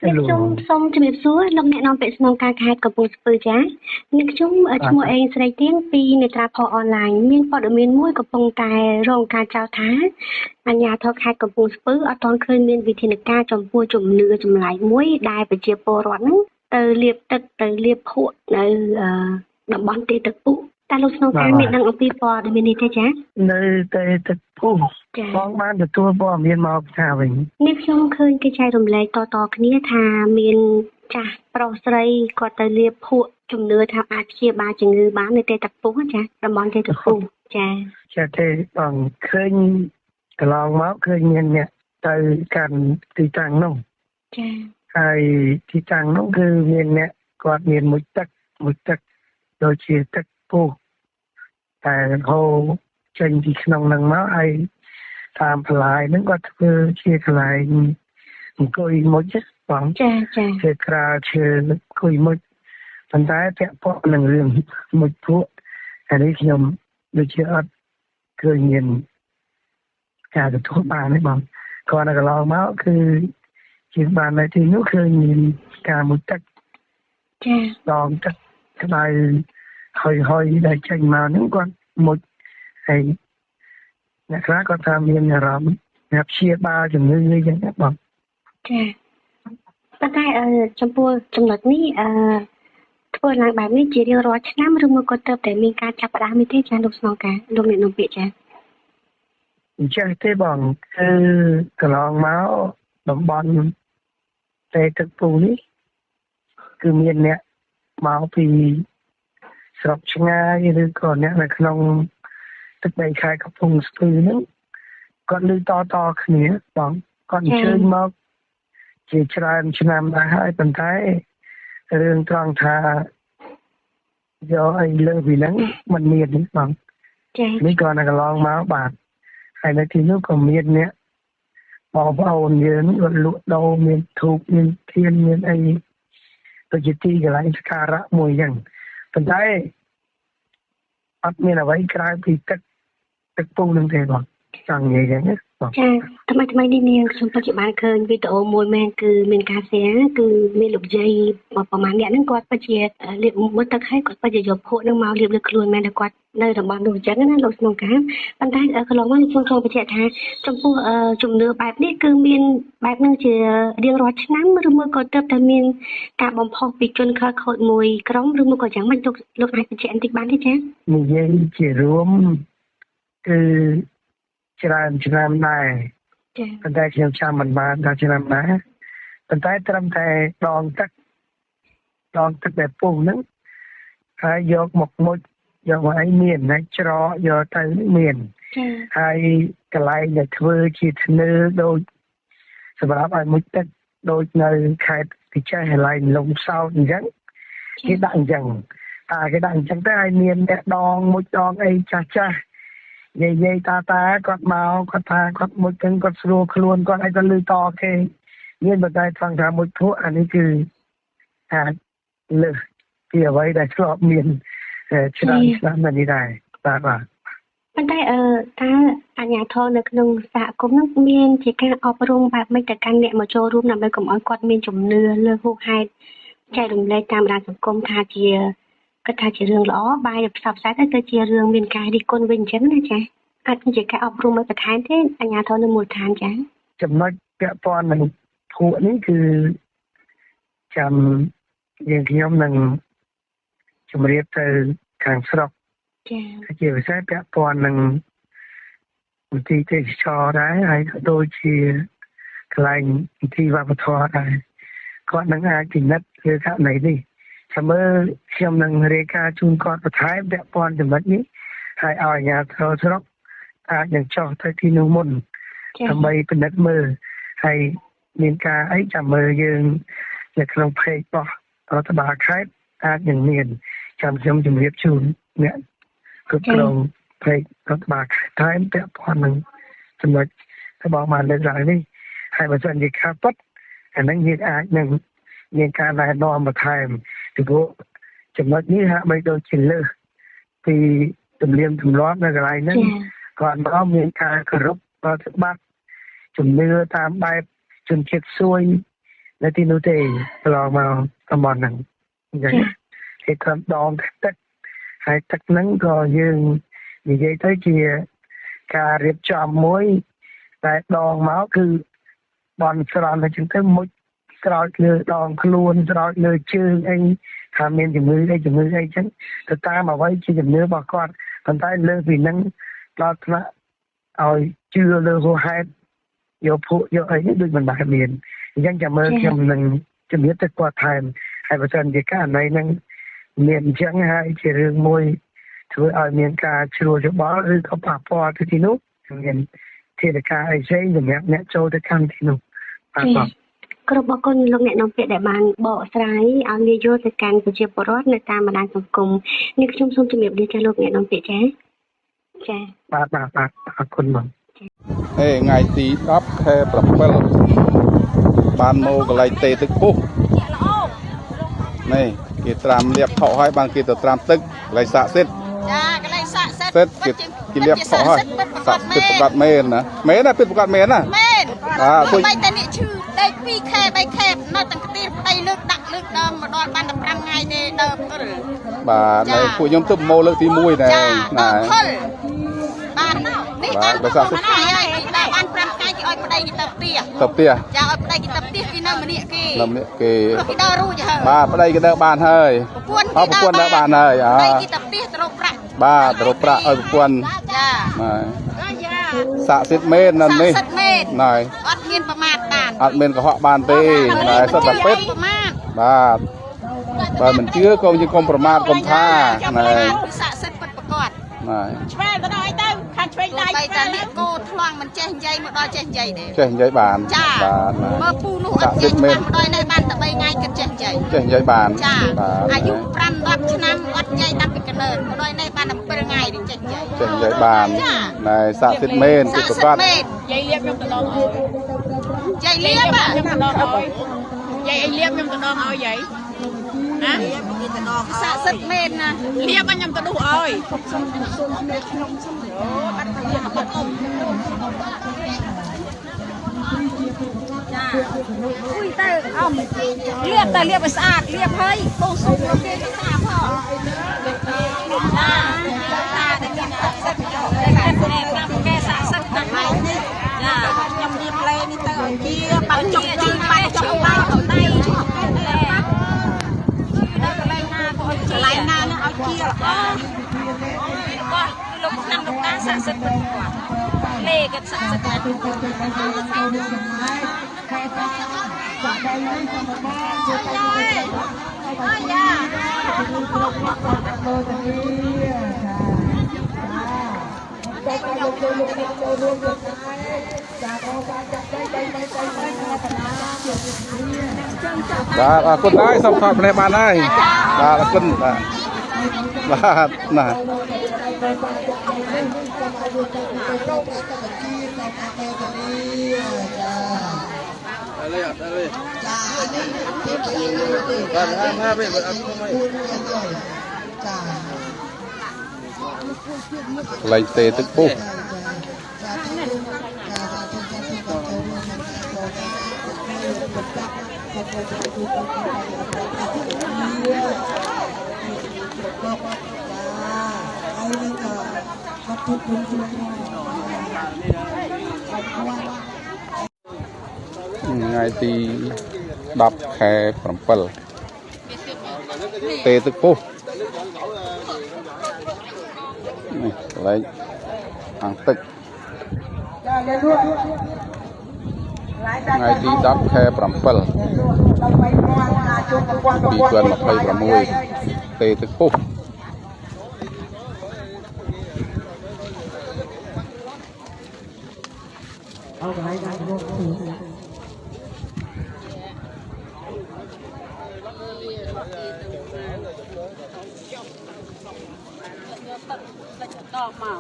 អ្នកខ្ញុំសូមជម្រាបសួរលោកអ្នកនាំពាក្យស្នងការខេត្តកំពង់ស្ពឺចា៎អ្នកខ្ញុំឈ្មោះអេងស្រីទៀងពីនេត្រាផលអនឡាញមានព័ត៌មានមួយកំពុងតែរងការចោទថាអាជ្ញាធរខេត្តកំពង់ស្ពឺអត់ទាន់ឃើញមានវិធានការចំពោះជំនឿចម្លែកមួយដែលប្រជាពលរដ្ឋហ្នឹងទៅលាបទឹកទៅលាបភក់នៅតំបន់ទីទឹកពុះតែលោកស្នងការមានដឹងអំពីព័ត៌មាននេះទេចា៎នៅតែទឹកពុះបងបានទទួលព័ត៌មានមកថាវិញនេះខ្ញុំឃើញគេចែករំលែកតគ្នាថាមានចាស់ប្រុសស្រីគាត់ទៅលាបភក់ជំនឿថាអាចព្យាបាលជំងឺបាននៅទីទឹកពុះចាតំបន់ទីទឹកពុះចាទេបងឃើញកន្លងមកឃើញមានអ្នកទៅកាន់ទីតាំងនោះចាហើយទីតាំងនោះគឺមានអ្នកគាត់មានមួយទឹកដូចជាទឹកពុះតែហូរចេញពីក្នុងនឹងមកហើយតាមផ្លាយហ្នឹងគាត់ធ្វើជាកន្លែងអង្គុយមុជបងចាជាក្រាលឈើអង្គុយមុជប៉ុន្តែពាក់ព័ន្ធនឹងរឿងមុជភក់ហើយនេះខ្ញុំដូចជាអត់ឃើញមានការទទួលបានទេបងគាត់នៅកន្លងមកគឺជាបាននៅទីនោះឃើញមានការមុជទឹកចាដងទឹកក្តៅហើយដែលចេញមកហ្នឹងគាត់មុជហើយអ្នកខ្លះគាត់ថាមានអារម្មណ៍ថាព្យាបាលជំងឺអីចឹងបងចាប៉ុន្តែចំពោះចំណុចនេះធ្វើឡើងបែបនេះជារៀងរាល់ឆ្នាំឬមកក៏ទៅតែមានការចាប់ផ្ដើមនេះទេចាលោកស្នងការលោកអ្នកនាំពាក្យចាអញ្ចឹងទេបងគឺកន្លងមកតំបន់តែទឹកពុះនេះគឺមានអ្នកមកពីស្រុកឆ្ងាយឬក៏អ្នកនៅក្នុងទឹកដីខេត្តកំពង់ស្ពឺហ្នឹងគាត់ឮតគ្នាបងគាត់អញ្ជើញមកជាច្រើនឆ្នាំដែរហើយប៉ុន្តែរឿងត្រង់ថាយកអីលើពីហ្នឹងมันមានទេបងនេះគាត់នៅកន្លងមកបាទហើយនៅទីនោះក៏មានអ្នកបងប្អូនយើងគាត់លក់ដូរមានធូបមានធានមានអីទៅជាទីកន្លែងសក្ការៈមួយចឹងប៉ុន្តែអត់មានអ្វីក្រៅពីទឹកពុះនឹងទេបងចង់និយាយចឹងណាបងចាថ្មីនេះនាងខ្ញុំពិតជាបានឃើញវីដេអូមួយមែនគឺមានការ share គឺមានលោកយាយប្រហែលអ្នកហ្នឹងគាត់ពិតជាលាបមុខទឹកឲ្យគាត់ពិតជាយកភក់ហ្នឹងមកលាបលើខ្លួនមែនតែគាត់នៅតំបន់នោះអញ្ចឹងណាលោកស្នងការប៉ុន្តែកន្លងមកខ្ញុំចង់បញ្ជាក់ថាចំពោះជំនឿបែបនេះគឺមានបែបហ្នឹងជារៀងរាល់ឆ្នាំឬមួយក៏ទើបតែមានការបំផុសពីជនខិលខូចមួយក្រុមឬមួយក៏យ៉ាងម៉េចលោកអាចបញ្ជាក់បន្តិចបានទេចា៎និយាយជារួមគឺច្រើនឆ្នាំដែរប៉ុន្តែខ្ញុំចាំមិនបានថាឆ្នាំណាប៉ុន្តែត្រឹមតែដងទឹកដែលពុះហ្នឹងហើយយកមកមុជយកមកអីមានហើយច្រកយកទៅមានហើយកន្លែងដែលធ្វើជាធ្នើដូចសម្រាប់ឲ្យមុជទឹកដូចនៅខេត្តពិចេះកន្លែងលំសោតអញ្ចឹងគេដាក់អញ្ចឹងគេដាក់អញ្ចឹងទៅឲ្យមានអ្នកដងមុជដងអីចាស់យាយតាគាត់មកគាត់ថាគាត់មុជទាំងគាត់ស្រួលខ្លួនគាត់ឲ្យគាត់លឺតគេមានបន្តែថងថាមុជភក់អានេះគឺអាចលើសពីអ្វីដែលធ្លាប់មានច្រើនឆ្នាំនេះដែរបាទប៉ុន្តែតើអាជ្ញាធរនៅក្នុងសហគមន៍នោះមានជាការអប់រំបែបម៉េចទៅកាន់អ្នកមកចូលរួមដើម្បីកុំឲ្យគាត់មានជំនឿលើហួសហេតុចែករំលែកតាមបណ្ដាញសង្គមថាជាគាត់ថាជារឿងល្អបាយផ្សព្វផ្សាយទៅជារឿងមានការរិះគន់វិញអញ្ចឹងណាចា៎អាចជាការអប់រំមួយបន្ថែមទេអាជ្ញាធរនៅមូលដ្ឋានចា៎ចំណុចពាក់ព័ន្ធនឹងភក់នេះគឺចាំយើងខ្ញុំនឹងជម្រាបទៅខាងស្រុកចា៎ជាពិសេសពាក់ព័ន្ធនឹងវិធីទេសចរដែរហើយក៏ដូចជាកន្លែងវិធីវប្បធម៌ដែរគាត់នឹងអាចពិនិត្យលើករណីនេះចាំមើលខ្ញុំនឹងរាយការណ៍ជូនគាត់បន្ថែមពាក់ព័ន្ធចំណុចនេះហើយឲ្យអាជ្ញាធរស្រុកអាចនឹងចុះទៅទីនោះមុនដើម្បីពិនិត្យមើលហើយមានការអីចាំមើលយើងនៅក្នុងเพจរបស់រដ្ឋបាលខេត្តអាចនឹងមានចាំខ្ញុំជម្រាបជូនអ្នកគ្រប់គ្រងเพจរដ្ឋបាលខេត្តតែពាក់ព័ន្ធនឹងចំណុចរបស់បានលើកឡើងនេះហើយបើសិនជាខាត់ពិតអានឹងយើងអាចនឹងមានការណែនាំបន្ថែមពីព្រោះចំណុចនេះហាក់បីដូចជាលើសពីទំនៀមទម្លាប់នៅកន្លែងហ្នឹងគាត់មកមានការគោរពប្រតិបត្តិជំនឿតាមបែបជនជាតិសួយ នៅទីនោះទេកន្លងមកតំបន់ហ្នឹងអញ្ចឹងគេគាត់ដងទឹកហើយទឹកហ្នឹងក៏យើងនិយាយទៅជាការរៀបចំមួយតែដងមកគឺបនស្រន់ទៅចឹងទៅមុជស្រោចលើដងខ្លួនស្រោចលើជើងអីថាមានជំងឺអីចឹងទៅតាមអ្វីជាជំនឿរបស់គាត់ប៉ុន្តែលើពីហ្នឹងដល់ថ្នាក់ឲ្យជឿលើហួហេតុយកពួកយកអីនេះដូចមិនបានមានអញ្ចឹងចាំមើលខ្ញុំនឹងជំរាបទៅគាត់ថែមហើយបើសិនជាករណីហ្នឹងមានអញ្ចឹងហើយជារឿងមួយធ្វើឲ្យមានការជ្រួលច្បល់ឬក៏ប៉ះពាល់ទៅទីនោះមានធាតុការអីផ្សេងសម្រាប់អ្នកចូលទៅកម្មទីនោះបាទគ្រប់បកគុណលោកអ្នកនាំពាក្យដែលបានបកស្រាយឲ្យងាយយល់ទៅកាន់ប្រជាពលរដ្ឋនៅតាមបណ្ដាញសង្គមនេះខ្ញុំសូមជម្រាបលាចាលោកអ្នកនាំពាក្យចាបាទអរគុណបងថ្ងៃទី10 ខែ 7 បានមកកន្លែងទេទឹកពុះនេះគេត្រាំលាបថោហើយបានគេទៅត្រាំទឹកកន្លែងសាកសិទ្ធចាកន្លែងសាកសិទ្ធគេលាបថោហើយសាកសិទ្ធប្រកាសមែនណាមែនណាពិតប្រកាសមែនណាមែនតែតែនេះឈឺដេក2ខែ3ខែនៅទាំងខ្ទីប្តីលើកដាក់លើកដើមមកដល់បាន15ថ្ងៃទេដើមបាទនៅពួកខ្ញុំទៅមកលើកទី1ដែរណាបាននេះបានបើសាកសិទ្ធហើយដល់បាន5ថ្ងៃគេឲ្យប្តីគេទៅផ្ទះចាឲ្យប្តីគេទៅផ្ទះគេនៅម្នាក់គេគេដល់រួចហើយបាទប្តីគេដើរបានហើយប្រពន្ធដើរបានហើយប្តីគេទៅផ្ទះទៅរកប្រាក់បាទទៅរកប្រាក់ឲ្យប្រពន្ធចាបាទសាកសិទ្ធមែនណានេះណាអត់មានប្រមាថបានអត់មានកុហកបានទេតែសុទ្ធតែពិតបាទបើមិនជឿក៏យើងកុំប្រមាថកុំថាណាសាកសិទ្ធពិតប្រកបបាទឆ្វែងទៅដល់អីទៅខាងឆ្វេងដៃបីតានេះគោថ្លង់មិនចេះនិយាយមកដល់ចេះនិយាយទេចេះនិយាយបានបាទមើលពូនោះអត់ចេះបានមកដល់នេះបានតែ3ថ្ងៃគិតចេះនិយាយបានចាអាយុ5-10ឆ្នាំអត់និយាយតាំងពីកណ្ដើមកដល់នេះបាន7ថ្ងៃនេះចេះនិយាយបានណែសាកសិទ្ធមែនពិតប្រាកដនិយាយលៀបខ្ញុំទៅដល់ឲ្យនិយាយលៀបខ្ញុំទៅដល់ឲ្យនិយាយអីលៀបខ្ញុំទៅដល់ឲ្យយាយណាសាកសិទ្ធមែនណាលៀបខ្ញុំទៅនោះឲ្យអូបាត់ទៅលៀបបាត់អ៊ំចាអុយទៅអ៊ំលៀបតែលៀបឲ្យស្អាតលៀបហើយបោសសុំមកគេស្អាតផងចាតាតែមានសាកសិទ្ធតែតាមគេសាកសិទ្ធតែហើយនេះចាខ្ញុំលៀបលេនេះទៅឲ្យជាបាត់ចុកជើងបាត់ចុកដៃដៃកន្លែងណានឹងឲ្យជាល្អរបស់លោកឆ្នាំលោកតាសាកសិទ្ធពិតគាត់លេគេសាកសិទ្ធបាទអរគុណហើយសូមថតភ្នែកបានហើយបាទអរគុណបាទណាលេងទេទឹកពុះថ្ងៃទី10 ខែ 7 ទេទឹកពុះនេះកន្លែងអាងទឹកថ្ងៃទី10 ខែ 7 2026ទេទឹកពុះដកមក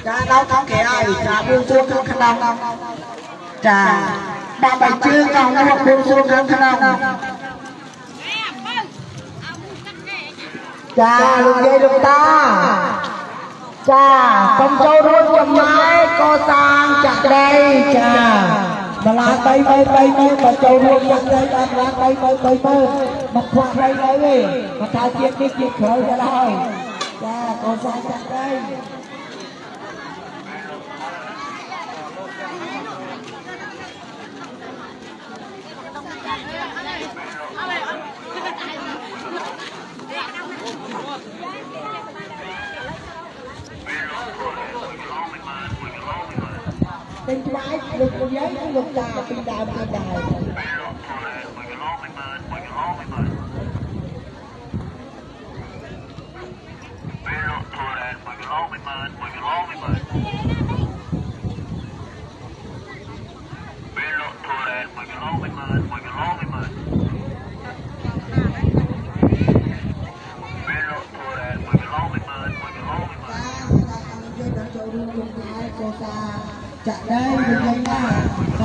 ចាដល់ខាងគេហើយចាបួងសួងខាងក្នុងចាដាក់បាយជើងក្នុងនោះបួងសួងខាងក្នុងចាលោកយាយលោកតា cha công châu luôn chồng máy cô sang chặt đây cha mà là bay mà châu luôn chặt đây là bay mà khoa đây đấy mà thay chiếc khởi ra đây cha cô sang chặt đây bên trái lục giấy lục đà bên đài chặt đây